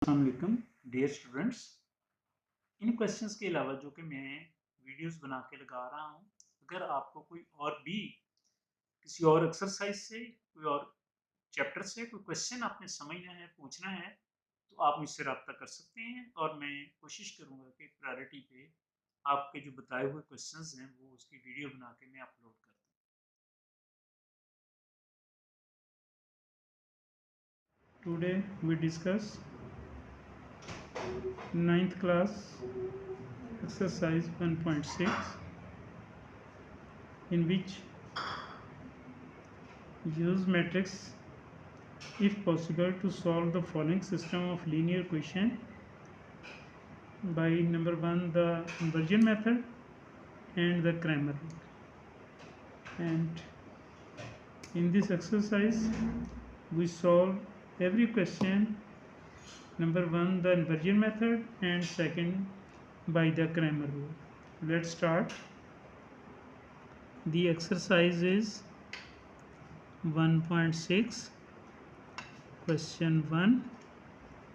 अस्सलाम वालेकुम dear students. इन questions के अलावा जो कि मैं वीडियोस बना के लगा रहा हूँ, अगर आपको कोई और भी किसी और एक्सरसाइज से कोई और चैप्टर से कोई क्वेश्चन आपने समझना है, पूछना है, तो आप मुझसे रब्ता कर सकते हैं और मैं कोशिश करूँगा कि प्रायोरिटी पे आपके जो बताए हुए क्वेश्चंस हैं वो उसकी वीडियो बना के मैं अपलोड कर दूँ। Today we discuss 9th class exercise 1.6, in which use matrix if possible to solve the following system of linear equation by number 1 the inversion method and the Kramer rule. And in this exercise we solve every question, number 1 the inversion method and second by the Kramer rule. Let's start. The exercise is 1.6 question 1,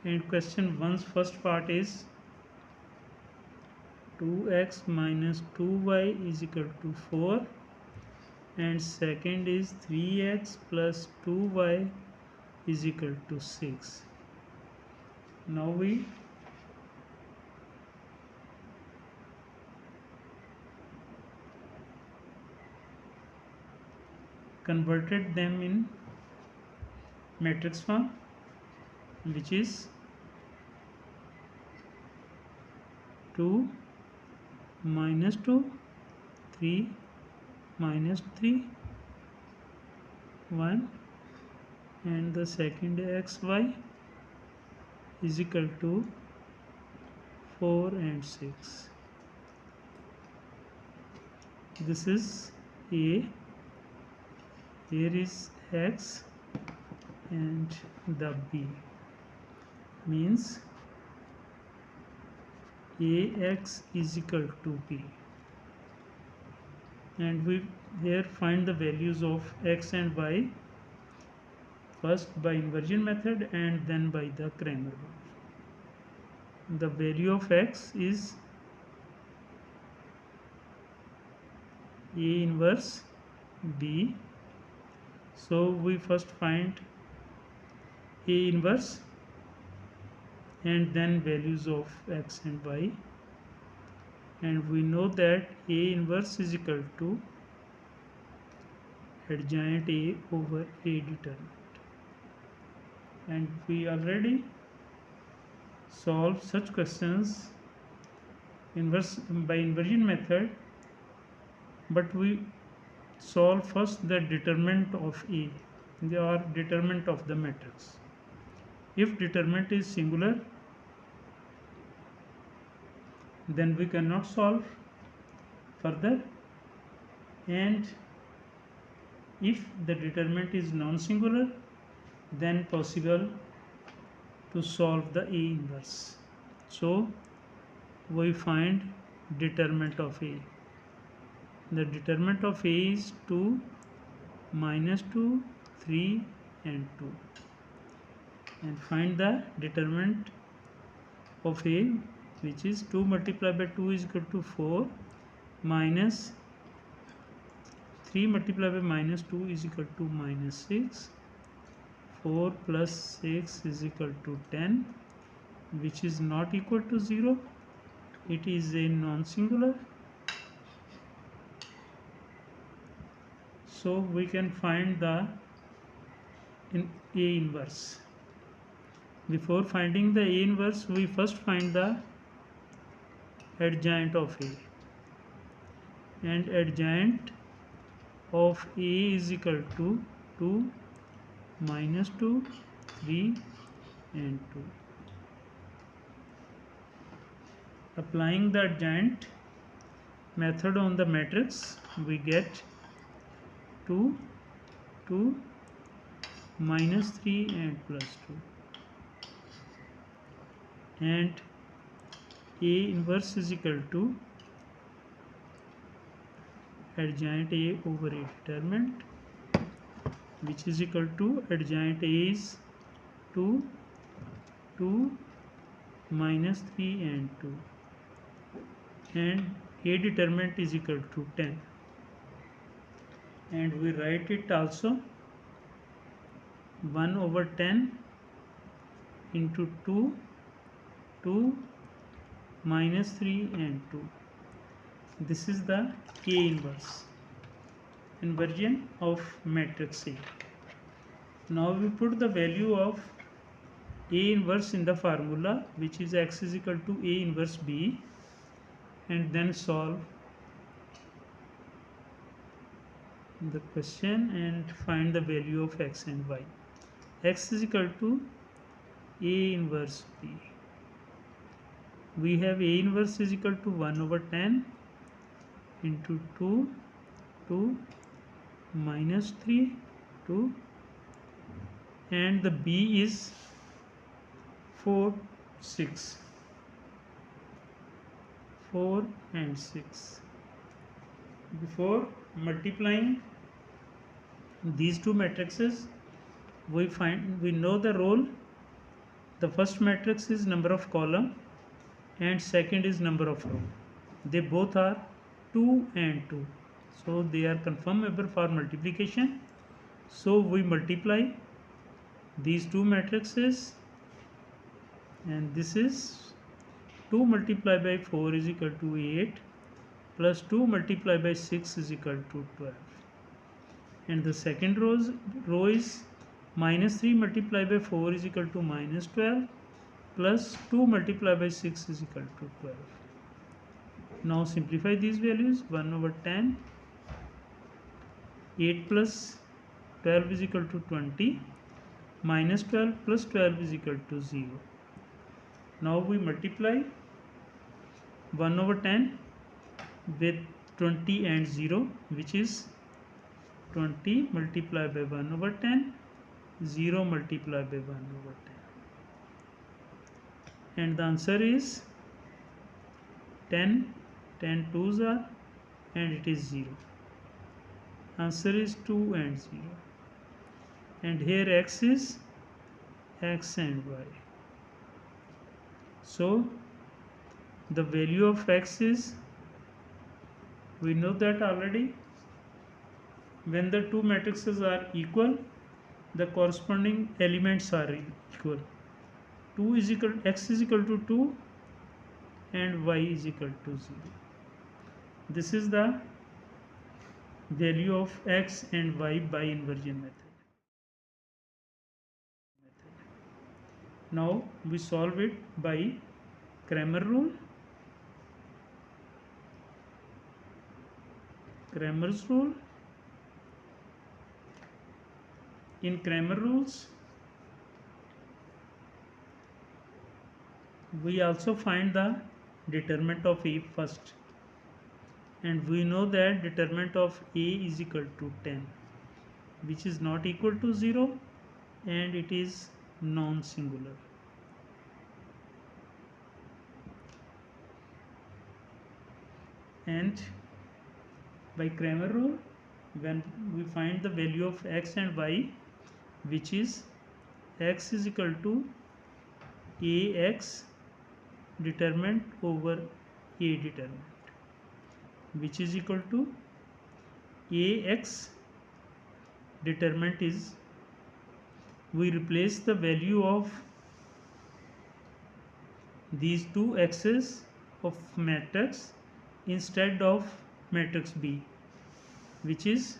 and question 1's first part is 2x minus 2y is equal to 4, and second is 3x plus 2y is equal to 6. Now we converted them in matrix form, which is 2 minus 2, 3 minus 3, 1, and the second xy is equal to 4 and 6. This is A, here is x, and the B means ax is equal to b, and we here find the values of x and y, first by inversion method and then by the Kramer rule. The value of x is A inverse b, so we first find A inverse and then values of x and y, and we know that A inverse is equal to adjoint A over A determinant, and we already solve such questions by inversion method, but we solve first the determinant of A, or determinant of the matrix. If determinant is singular, then we cannot solve further, and if the determinant is non-singular, then possible to solve the A inverse. So we find determinant of A. The determinant of A is 2, minus 2, 3 and 2, and find the determinant of A, which is 2 multiplied by 2 is equal to 4, minus 3 multiplied by minus 2 is equal to minus 6, 4 plus 6 is equal to 10, which is not equal to 0. It is a non-singular, so we can find the A inverse. Before finding the A inverse, we first find the adjoint of A, and adjoint of A is equal to 2, minus 2, 3 and 2. Applying the adjoint method on the matrix, we get 2, 2, minus 3 and plus 2, and A inverse is equal to adjoint A over A determinant, which is equal to adjoint A is 2, 2 minus 3 and 2, and A determinant is equal to 10, and we write it also 1 over 10 into 2 minus 3 and 2. This is the A inverse inversion of matrix A. Now we put the value of A inverse in the formula, which is x is equal to A inverse B, and then solve the question and find the value of x and y. X is equal to A inverse B. We have A inverse is equal to 1 over 10 into 2 minus 3 2, and the B is 4 and 6. Before multiplying these two matrices, we know the role. The first matrix is number of column and second is number of row. They both are 2 and 2, so they are conformable for multiplication. So we multiply these two matrices, and this is 2 multiplied by 4 is equal to 8 plus 2 multiplied by 6 is equal to 12, and the second row is minus 3 multiplied by 4 is equal to minus 12 plus 2 multiplied by 6 is equal to 12. Now simplify these values. 1 over 10, 8 plus 12 is equal to 20, minus 12 plus 12 is equal to 0. Now we multiply 1 over 10 with 20 and 0, which is 20 multiplied by 1 over 10, 0 multiplied by 1 over 10, and the answer is 10. 10 2s are, and it is 0. Answer is 2 and 0, and here x is x and y. So the value of x is, we know that already, when the two matrices are equal, the corresponding elements are equal. 2 is equal, x is equal to 2 and y is equal to 0. This is the value of x and y by inversion method. Now we solve it by Cramer rule. Cramer's rule. In Cramer rules, we also find the determinant of A first, and we know that determinant of A is equal to 10, which is not equal to 0, and it is non-singular. And by Cramer rule, when we find the value of x and y, which is x is equal to Ax determinant over A determinant, which is equal to Ax determinant is, we replace the value of these two x's of matrix instead of matrix B, which is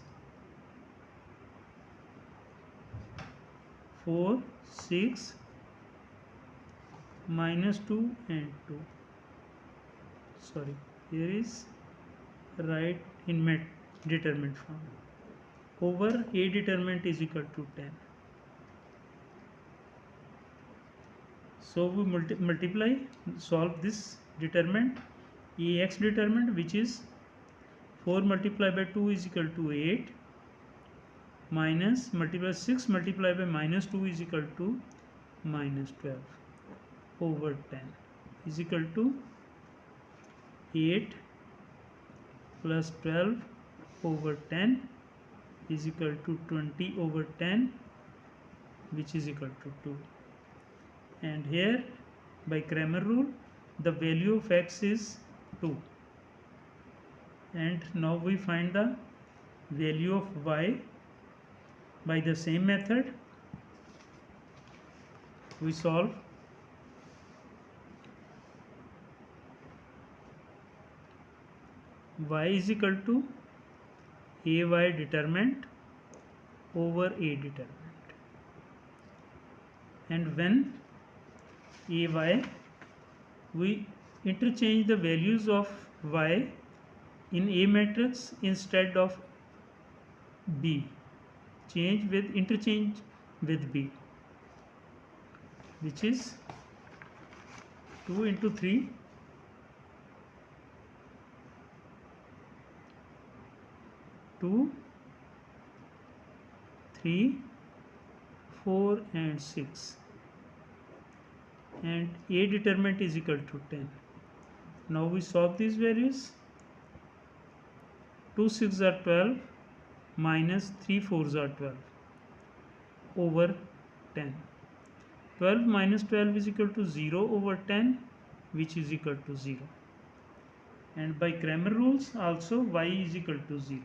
4 6 minus 2 and 2. Sorry, here is right in determinant form, over A determinant is equal to 10. So we multiply, solve this determinant, Ax determinant, which is 4 multiplied by 2 is equal to 8, minus multiply 6 multiplied by minus 2 is equal to minus 12, over 10 is equal to 8 plus 12 over 10 is equal to 20 over 10, which is equal to 2. And here by Cramer rule, the value of x is 2. And now we find the value of y by the same method. We solve y is equal to ay determinant over a determinant, and when ay, we interchange the values of y in A matrix instead of B, interchange with B, which is 2 into 3 2 3 4 and 6, and A determinant is equal to 10. Now we solve these values. 2 6 are 12 minus 3 4s are 12 over 10. 12 minus 12 is equal to 0 over 10, which is equal to 0. And by Cramer rules also y is equal to 0.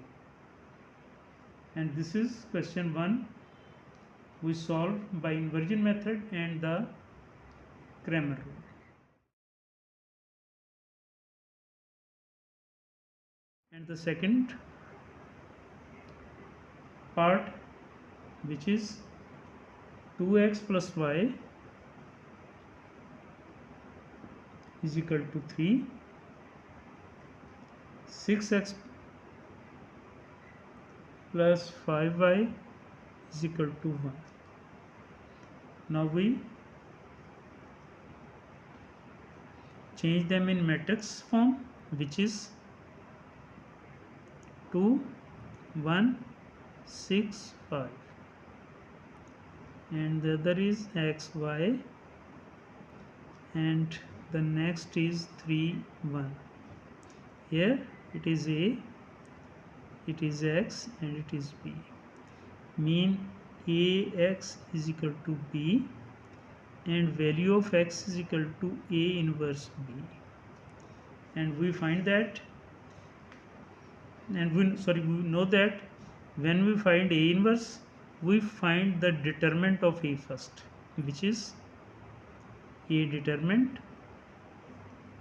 And this is question 1. We solve by inversion method and the Cramer rule. And the second part, which is 2x plus y is equal to 3, 6x plus 5y is equal to 1. Now we change them in matrix form, which is 2 1 6 5, and the other is x y, and the next is 3 1. Here it is A, it is x, and it is B. Mean Ax is equal to B, and value of x is equal to A inverse B. And we find that, and we know that when we find A inverse, we find the determinant of A first, which is A determinant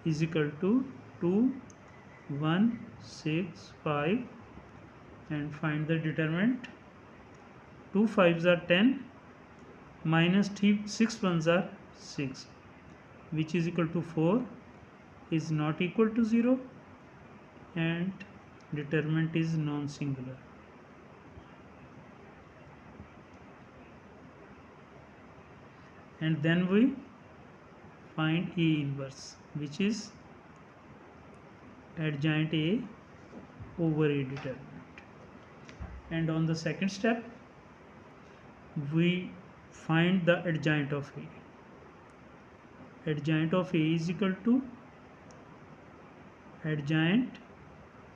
is equal to 2 1 6 5, and find the determinant. 2 5s are 10 minus 6 ones are 6, which is equal to 4, is not equal to 0, and determinant is non-singular. And then we find A inverse, which is adjoint A over A determinant. And on the second step, we find the adjoint of A. Adjoint of A is equal to adjoint,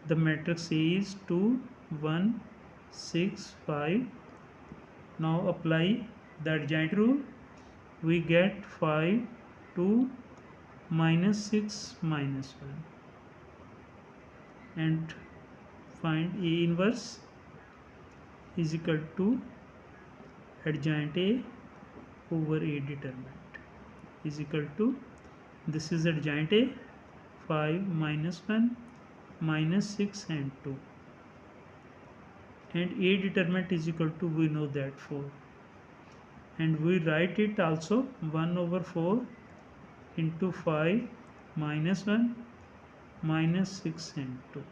the matrix A is 2 1 6 5. Now apply the adjoint rule. We get 5 2 minus 6 minus 1, and find A inverse is equal to adjoint A over A determinant is equal to, this is adjoint A, 5 minus 1 minus 6 and 2, and A determinant is equal to, we know that, 4, and we write it also 1 over 4 into 5 minus 1 minus 6 and 2.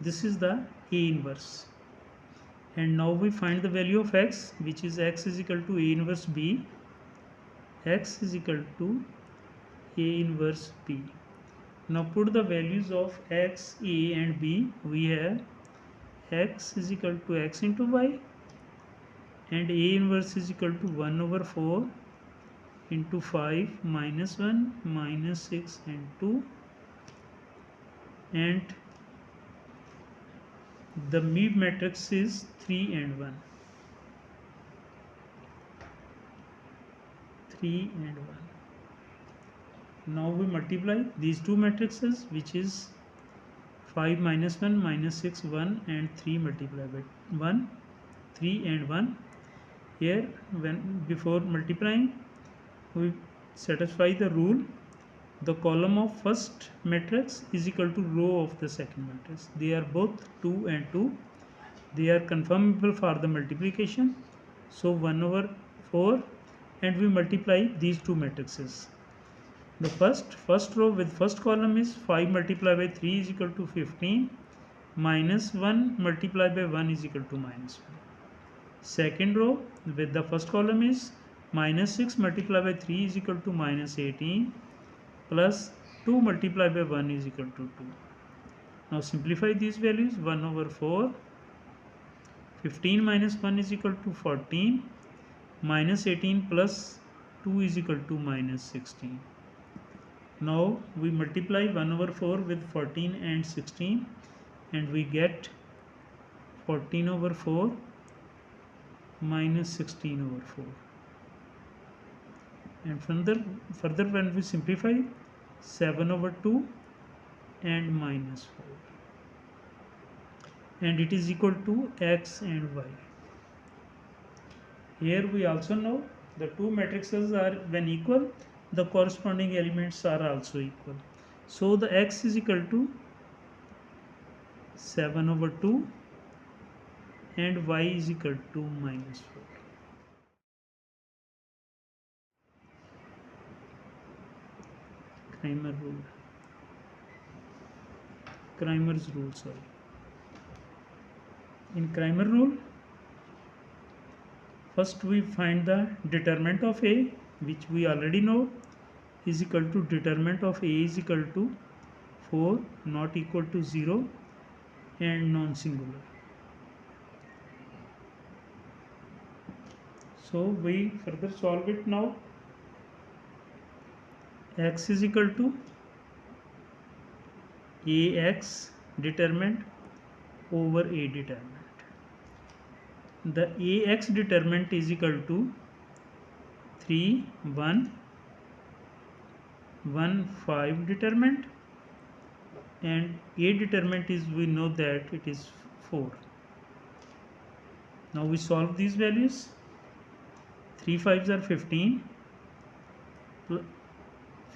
This is the A inverse. And now we find the value of x, which is x is equal to A inverse B. X is equal to A inverse B. Now put the values of x, A and B. We have x is equal to x into y, and A inverse is equal to 1 over 4 into 5 minus 1 minus 6 and 2, and the mean matrix is 3 and 1. 3 and 1. Now we multiply these two matrices, which is 5 minus 1 minus 6 1 and 3 multiplied by 1, 3 and 1. Here, when before multiplying, we satisfy the rule: the column of first matrix is equal to row of the second matrix. They are both 2 and 2. They are conformable for the multiplication. So 1 over 4, and we multiply these two matrices. The first row with first column is 5 multiplied by 3 is equal to 15, minus 1 multiplied by 1 is equal to minus 1. Second row with the first column is minus 6 multiplied by 3 is equal to minus 18, plus 2 multiplied by 1 is equal to 2. Now simplify these values: 1 over 4, 15 minus 1 is equal to 14, minus 18 plus 2 is equal to minus 16. Now we multiply 1 over 4 with 14 and 16, and we get 14 over 4 minus 16 over 4. And further when we simplify, 7 over 2 and minus 4. And it is equal to x and y. Here we also know the two matrices are, when equal, the corresponding elements are also equal. So the x is equal to 7 over 2 and y is equal to minus 4. Cramer's rule, sorry. In Cramer rule, first we find the determinant of A, which we already know is equal to determinant of A is equal to 4, not equal to 0, and non-singular. So we further solve it now. X is equal to AX determinant over A determinant. The AX determinant is equal to 3, 1, 1, 5 determinant, and A determinant is, we know that it is 4. Now we solve these values. 3 5s are 15,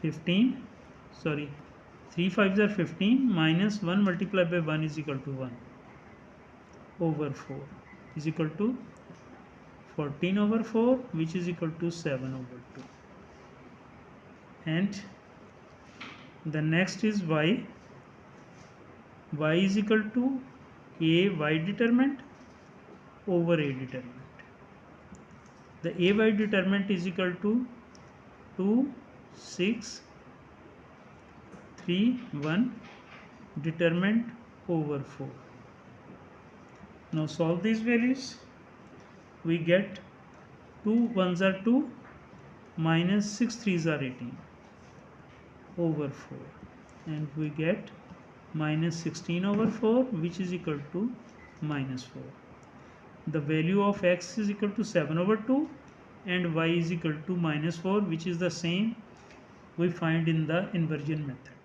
3 5s are 15, minus 1 multiplied by 1 is equal to 1 over 4 is equal to 14 over 4, which is equal to 7 over 2. And the next is y. Y is equal to AY determinant over A determinant. The AY determinant is equal to 2, 6, 3, 1 determinant over 4. Now solve these values. We get 2 1s are 2, minus 6 3s are 18 over 4, and we get minus 16 over 4, which is equal to minus 4. The value of x is equal to 7 over 2 and y is equal to minus 4, which is the same we find in the inversion method.